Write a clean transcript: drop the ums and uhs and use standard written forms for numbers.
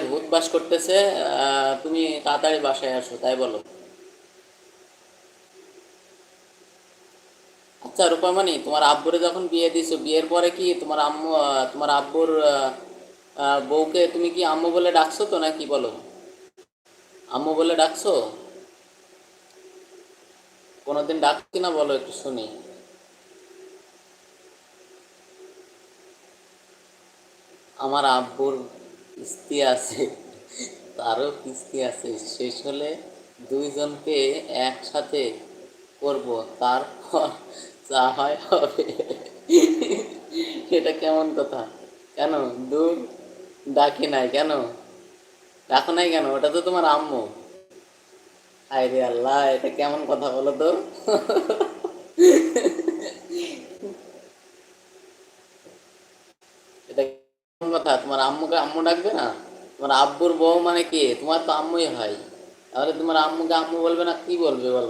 ভূত বাস করতেছে। তুমি তাড়াতাড়ি বাসায় আসো, তাই বলো। আচ্ছা রূপামণি, তোমার আব্বুরে যখন বিয়ে দিছো, বিয়ের পরে কি তোমার আম্মু তোমার আব্বুর বউকে তুমি কি আম্মু বলে ডাকছো তো, নাকি বলো? আম্মু বলে ডাকছো? কোনোদিন ডাকছি না, বলো একটু শুনি। আমার আব্বুর কিস্তি আছে, তারও কিস্তি আছে, শেষ হলে দুইজনকে একসাথে করব, তারপর যা হয় হবে। এটা কেমন কথা? কেন? দূর, ডাকি নাই কেন? ডাকো নাই কেন? ওটা তো তোমার আম্মু। হায় রে আল্লাহ, এটা কেমন কথা বলো তো? এটা কেমন কথা? তোমার আম্মুকে আম্মু ডাকবে না? তোমার আব্বুর বউ মানে কে? তোমার তো আম্মুই হয়। তাহলে তোমার আম্মুকে আম্মু বলবে না, কি বলবে বলো?